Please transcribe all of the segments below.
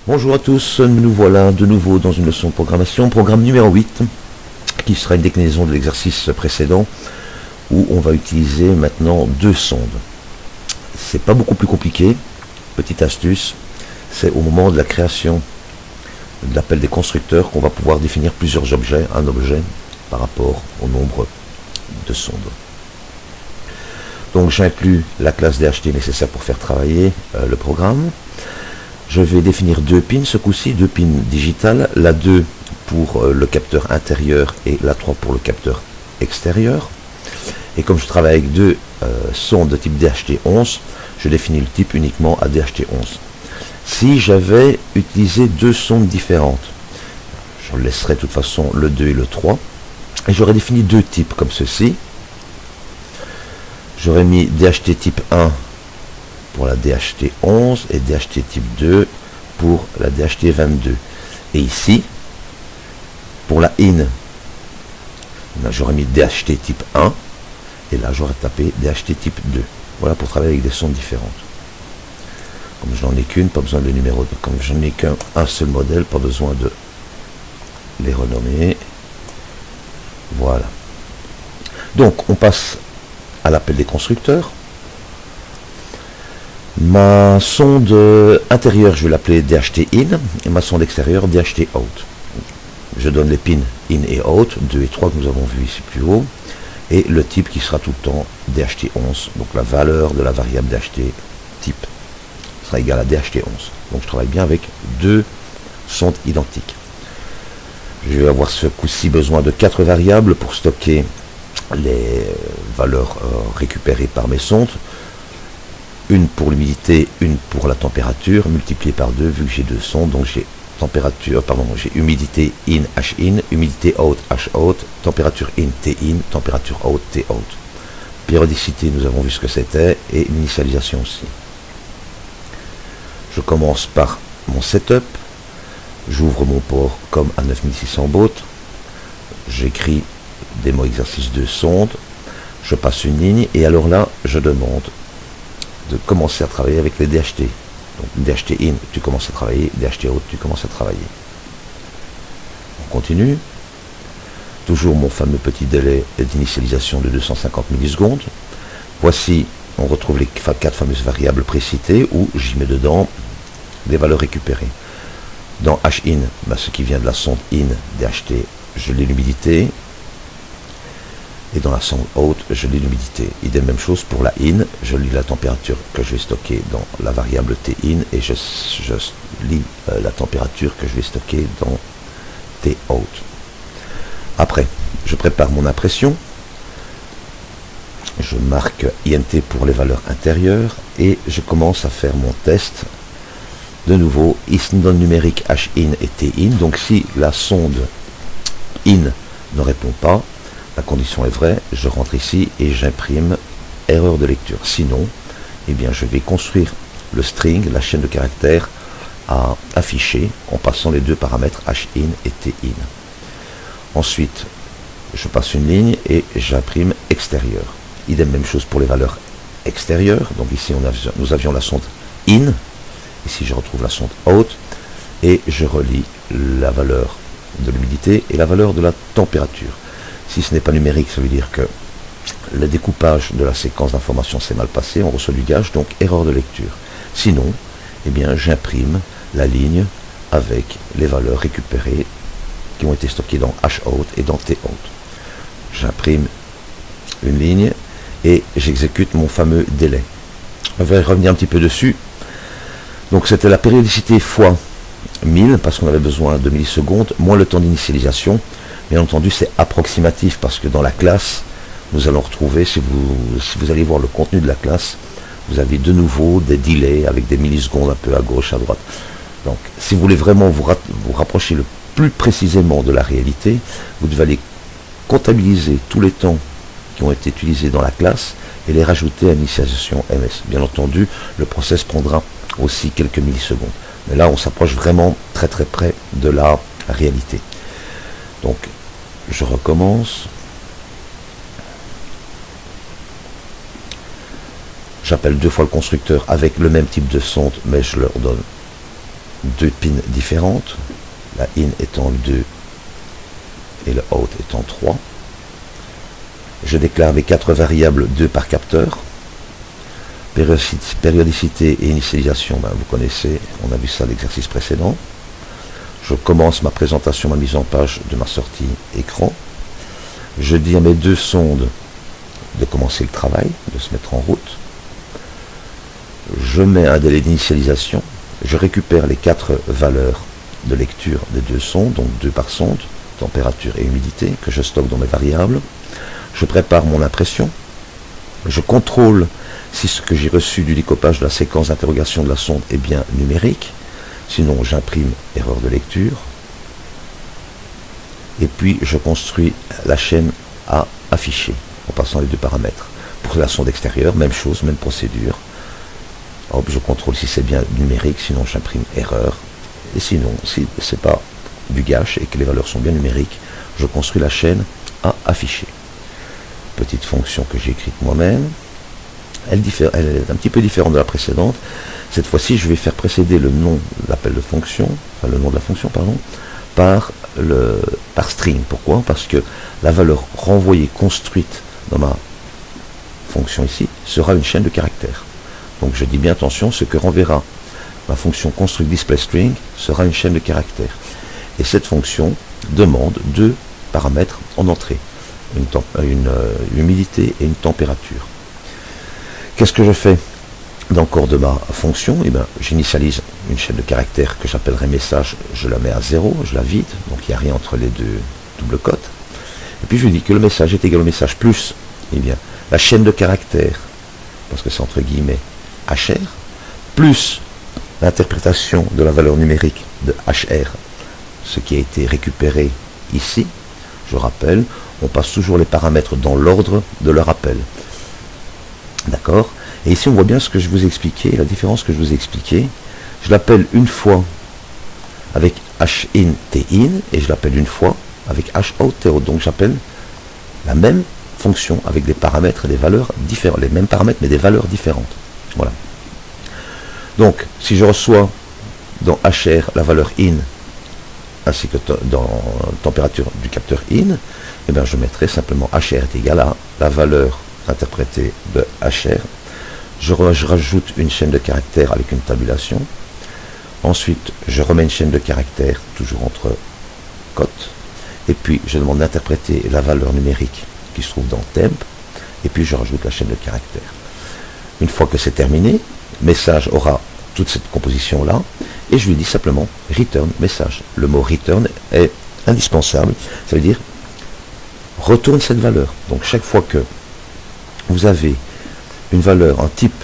Bonjour à tous, nous voilà de nouveau dans une leçon de programmation, programme numéro 8, qui sera une déclinaison de l'exercice précédent, où on va utiliser maintenant deux sondes. C'est pas beaucoup plus compliqué, petite astuce, c'est au moment de la création de l'appel des constructeurs qu'on va pouvoir définir plusieurs objets, un objet par rapport au nombre de sondes. Donc j'inclus la classe DHT nécessaire pour faire travailler le programme. Je vais définir deux pins ce coup-ci, deux pins digitales, la 2 pour le capteur intérieur et la 3 pour le capteur extérieur. Et comme je travaille avec deux sondes de type DHT11, je définis le type uniquement à DHT11. Si j'avais utilisé deux sondes différentes, je laisserai de toute façon le 2 et le 3, et j'aurais défini deux types comme ceci. J'aurais mis DHT type 1 pour la DHT11 et DHT type 2 pour la DHT22. Et ici, pour la IN, j'aurais mis DHT type 1 et là j'aurais tapé DHT type 2. Voilà pour travailler avec des sondes différentes. Comme je n'en ai qu'une, pas besoin de numéro. Comme je n'ai qu'un seul modèle, pas besoin de les renommer. Voilà. Donc on passe à l'appel des constructeurs. Ma sonde intérieure, je vais l'appeler DHT in, et ma sonde extérieure DHT out. Je donne les pins in et out, 2 et 3 que nous avons vu ici plus haut, et le type qui sera tout le temps DHT11, donc la valeur de la variable DHT type sera égale à DHT11. Donc je travaille bien avec deux sondes identiques. Je vais avoir ce coup-ci besoin de 4 variables pour stocker les valeurs récupérées par mes sondes. Une pour l'humidité, une pour la température, multiplié par 2 vu que j'ai deux sondes, donc j'ai j'ai humidité in, H in, humidité out, H out, température in, T in, température out, T out. Périodicité, nous avons vu ce que c'était, et initialisation aussi. Je commence par mon setup, j'ouvre mon port comme à 9600 baud, j'écris démo exercice de sonde, je passe une ligne, et alors là, je demande de commencer à travailler avec les DHT. Donc DHT in, tu commences à travailler, DHT out, tu commences à travailler. On continue. Toujours mon fameux petit délai d'initialisation de 250 millisecondes. Voici, on retrouve les 4 fameuses variables précitées où j'y mets dedans des valeurs récupérées. Dans H in, ce qui vient de la sonde in DHT, je lis l'humidité. Et dans la sonde out, je lis l'humidité. Idem même chose pour la in, je lis la température que je vais stocker dans la variable T in et je lis la température que je vais stocker dans T out. Après, je prépare mon impression. Je marque INT pour les valeurs intérieures et je commence à faire mon test. De nouveau, ici dans le numérique H in et T in. Donc si la sonde in ne répond pas, la condition est vraie, je rentre ici et j'imprime erreur de lecture. Sinon, eh bien, je vais construire le string, la chaîne de caractères à afficher en passant les deux paramètres H in et T in. Ensuite, je passe une ligne et j'imprime extérieur. Idem même chose pour les valeurs extérieures. Donc ici, nous avions la sonde in. Ici, je retrouve la sonde out et je relis la valeur de l'humidité et la valeur de la température. Si ce n'est pas numérique, ça veut dire que le découpage de la séquence d'informations s'est mal passé, on reçoit du gage, donc erreur de lecture. Sinon, eh bien, j'imprime la ligne avec les valeurs récupérées qui ont été stockées dans H-out et dans T-out. J'imprime une ligne et j'exécute mon fameux délai. On va revenir un petit peu dessus. Donc c'était la périodicité fois 1000, parce qu'on avait besoin de millisecondes, moins le temps d'initialisation. Bien entendu, c'est approximatif parce que dans la classe, nous allons retrouver, si vous allez voir le contenu de la classe, vous avez de nouveau des delays avec des millisecondes un peu à gauche, à droite. Donc, si vous voulez vraiment vous rapprocher le plus précisément de la réalité, vous devez aller comptabiliser tous les temps qui ont été utilisés dans la classe et les rajouter à l'initialisation MS. Bien entendu, le process prendra aussi quelques millisecondes. Mais là, on s'approche vraiment très très près de la réalité. Donc, je recommence. J'appelle deux fois le constructeur avec le même type de sonde, mais je leur donne deux pins différentes, la in étant 2 et le out étant 3. Je déclare les 4 variables 2 par capteur. Périodicité et initialisation, vous connaissez, on a vu ça à l'exercice précédent. Je commence ma présentation, ma mise en page de ma sortie écran. Je dis à mes deux sondes de commencer le travail, de se mettre en route. Je mets un délai d'initialisation. Je récupère les 4 valeurs de lecture des deux sondes, donc 2 par sonde, température et humidité, que je stocke dans mes variables. Je prépare mon impression. Je contrôle si ce que j'ai reçu du découpage de la séquence d'interrogation de la sonde est bien numérique. Sinon, j'imprime erreur de lecture. Et puis, je construis la chaîne à afficher en passant les 2 paramètres. Pour la sonde extérieure, même chose, même procédure. Hop, je contrôle si c'est bien numérique, sinon j'imprime erreur. Et sinon, si c'est pas du gâche et que les valeurs sont bien numériques, je construis la chaîne à afficher. Petite fonction que j'ai écrite moi-même. Elle est un petit peu différente de la précédente. Cette fois-ci, je vais faire précéder le nom de l'appel de fonction, enfin le nom de la fonction, pardon, par string. Pourquoi? Parce que la valeur renvoyée, construite dans ma fonction ici, sera une chaîne de caractères. Donc je dis bien attention, ce que renverra ma fonction construct display string sera une chaîne de caractères. Et cette fonction demande 2 paramètres en entrée, une humidité et une température. Qu'est-ce que je fais dans le corps de ma fonction? J'initialise une chaîne de caractères que j'appellerai message, je la mets à 0, je la vide, donc il n'y a rien entre les deux doubles cotes. Et puis je dis que le message est égal au message plus la chaîne de caractères, parce que c'est entre guillemets HR, plus l'interprétation de la valeur numérique de HR, ce qui a été récupéré ici. Je rappelle, on passe toujours les paramètres dans l'ordre de leur appel. D'accord? Et ici on voit bien ce que je vous ai expliqué, la différence que je vous ai expliqué. Je l'appelle une fois avec HIN TIN et je l'appelle une fois avec HOUT TOUT. Donc j'appelle la même fonction avec des paramètres et des valeurs différentes, les mêmes paramètres mais des valeurs différentes. Voilà. Donc si je reçois dans HR la valeur IN ainsi que dans température du capteur IN, je mettrai simplement HR est égal à la valeur interprétée de HR. Je rajoute une chaîne de caractères avec une tabulation. Ensuite, je remets une chaîne de caractères, toujours entre cotes. Et puis, je demande d'interpréter la valeur numérique qui se trouve dans temp. Et puis, je rajoute la chaîne de caractères. Une fois que c'est terminé, message aura toute cette composition-là. Et je lui dis simplement return message. Le mot return est indispensable. Ça veut dire retourne cette valeur. Donc, chaque fois que vous avez une valeur, un type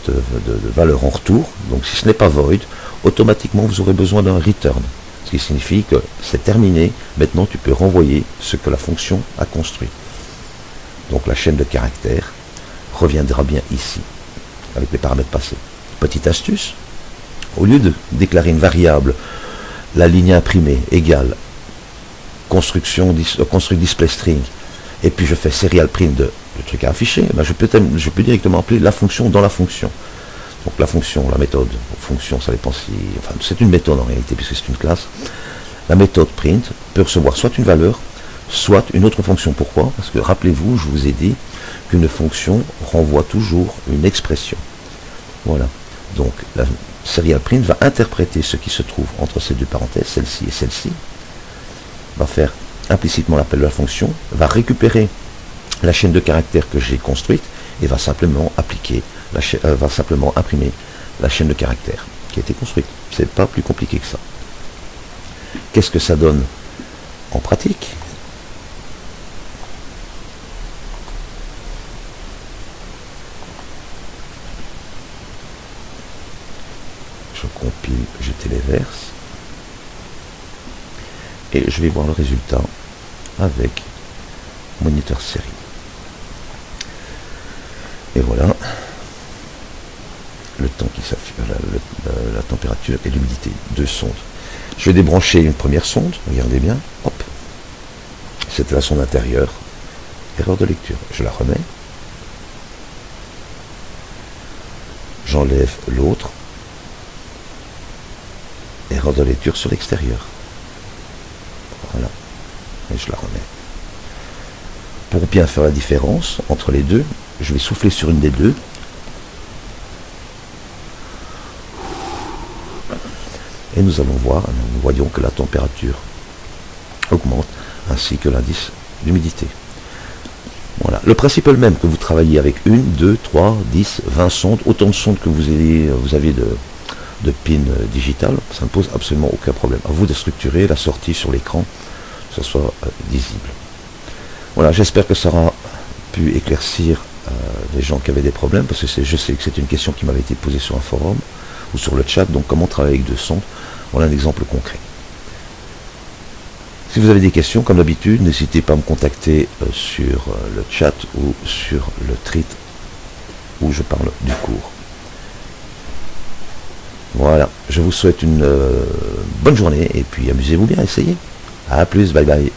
de valeur en retour, donc si ce n'est pas void, automatiquement vous aurez besoin d'un return, ce qui signifie que c'est terminé, maintenant tu peux renvoyer ce que la fonction a construit. Donc la chaîne de caractères reviendra bien ici, avec les paramètres passés. Petite astuce, au lieu de déclarer une variable, la ligne imprimée égale construct display string, et puis je fais serial print de le truc à afficher, je peux directement appeler la fonction dans la fonction. Donc la fonction, la méthode, fonction, ça dépend si... Enfin, c'est une méthode en réalité, puisque c'est une classe. La méthode print peut recevoir soit une valeur, soit une autre fonction. Pourquoi? Parce que rappelez-vous, je vous ai dit qu'une fonction renvoie toujours une expression. Voilà. Donc la serial print va interpréter ce qui se trouve entre ces deux parenthèses, celle-ci et celle-ci, va faire implicitement l'appel de la fonction, va récupérer la chaîne de caractères que j'ai construite et va simplement imprimer la chaîne de caractères qui a été construite. C'est pas plus compliqué que ça. Qu'est-ce que ça donne en pratique? Je compile, je téléverse et je vais voir le résultat avec moniteur série. Et voilà le temps qui s'affiche, la température et l'humidité. 2 sondes. Je vais débrancher une première sonde, regardez bien, hop. C'était la sonde intérieure. Erreur de lecture. Je la remets. J'enlève l'autre. erreur de lecture sur l'extérieur. Voilà, et je la remets. Pour bien faire la différence entre les deux, je vais souffler sur une des deux. Et nous allons voir, nous voyons que la température augmente, ainsi que l'indice d'humidité. Voilà. Le principe est le même, que vous travaillez avec 1, 2, 3, 10, 20 sondes, autant de sondes que vous avez de pins digitales, ça ne pose absolument aucun problème. À vous de structurer la sortie sur l'écran, que ce soit lisible. Voilà, j'espère que ça aura pu éclaircir les gens qui avaient des problèmes, parce que je sais que c'est une question qui m'avait été posée sur un forum ou sur le chat, donc comment travailler avec 2 sondes. Voilà un exemple concret. Si vous avez des questions, comme d'habitude, n'hésitez pas à me contacter sur le chat ou sur le tweet où je parle du cours. Voilà, je vous souhaite une bonne journée et puis amusez-vous bien, essayez. A plus, bye bye.